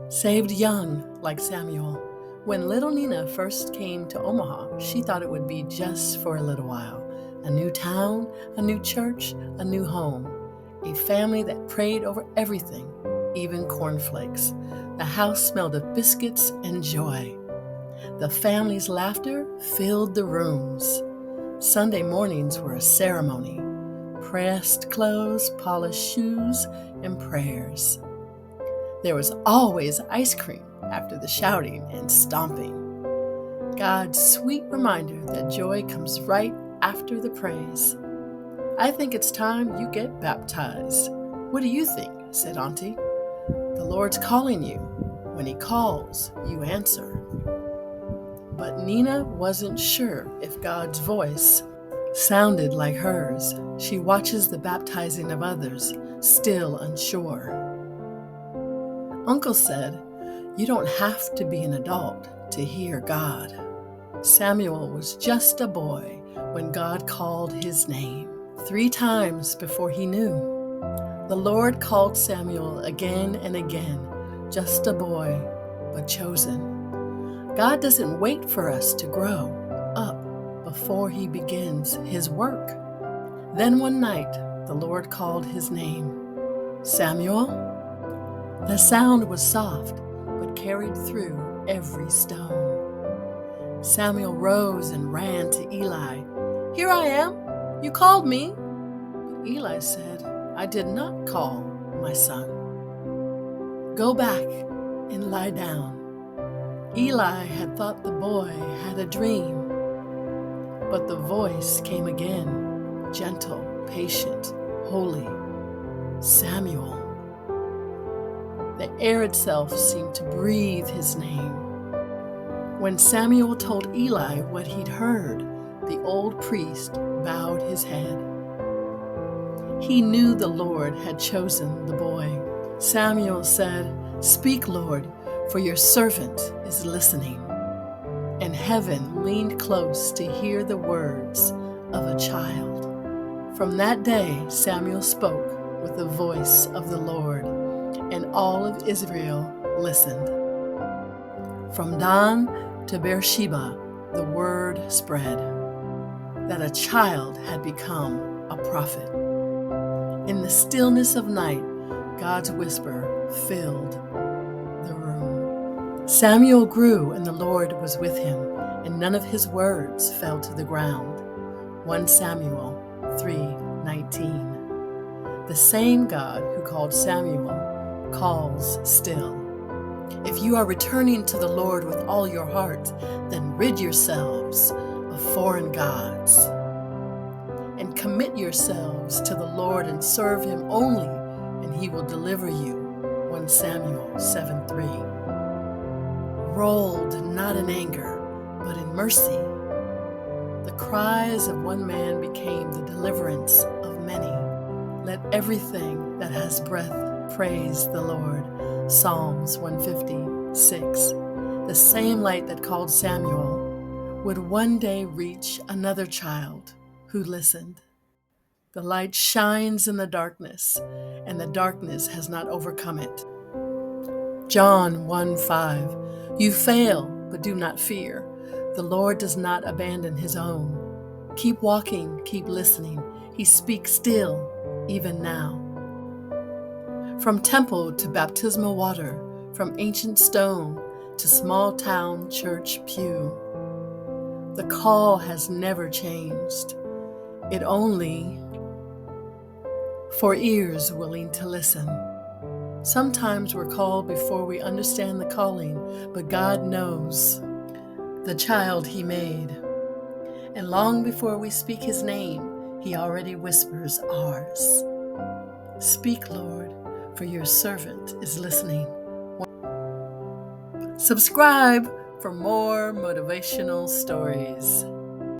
Saved young, like Samuel. When little Nina first came to Omaha, she thought it would be just for a little while. A new town, a new church, a new home. A family that prayed over everything, even cornflakes. The house smelled of biscuits and joy. The family's laughter filled the rooms. Sunday mornings were a ceremony. Pressed clothes, polished shoes, and prayers. There was always ice cream after the shouting and stomping. God's sweet reminder that joy comes right after the praise. I think it's time you get baptized. What do you think? Said Auntie. The Lord's calling you. When He calls, you answer. But Nina wasn't sure if God's voice sounded like hers. She watches the baptizing of others, still unsure. Uncle said, you don't have to be an adult to hear God. Samuel was just a boy when God called his name. 3 times before he knew. The Lord called Samuel again and again, just a boy, but chosen. God doesn't wait for us to grow up before He begins His work. Then one night, the Lord called his name, Samuel. The sound was soft, but carried through every stone. Samuel rose and ran to Eli. Here I am. You called me. But Eli said, I did not call, my son. Go back and lie down. Eli had thought the boy had a dream. But the voice came again, gentle, patient, holy. Samuel. The air itself seemed to breathe his name. When Samuel told Eli what he'd heard, the old priest bowed his head. He knew the Lord had chosen the boy. Samuel said, Speak, Lord, for your servant is listening. And heaven leaned close to hear the words of a child. From that day, Samuel spoke with the voice of the Lord, and all of Israel listened. From Dan to Beersheba, the word spread that a child had become a prophet. In the stillness of night, God's whisper filled the room. Samuel grew, and the Lord was with him, and none of his words fell to the ground. 1 Samuel 3:19. The same God who called Samuel calls still. If you are returning to the Lord with all your heart, then rid yourselves of foreign gods and commit yourselves to the Lord and serve Him only, and He will deliver you. 1 Samuel 7:3. Rolled not in anger, but in mercy. The cries of one man became the deliverance of many. Let everything that has breath praise the Lord. Psalms 150:6. The same light that called Samuel would one day reach another child who listened. The light shines in the darkness, and the darkness has not overcome it. John 1:5. You fail, but do not fear. The Lord does not abandon His own. Keep walking, keep listening. He speaks still, even now. From temple to baptismal water, from ancient stone to small town church pew, the call has never changed. It only for ears willing to listen. Sometimes we're called before we understand the calling, but God knows the child He made. And long before we speak His name, He already whispers ours. Speak, Lord, for your servant is listening. Subscribe for more motivational stories.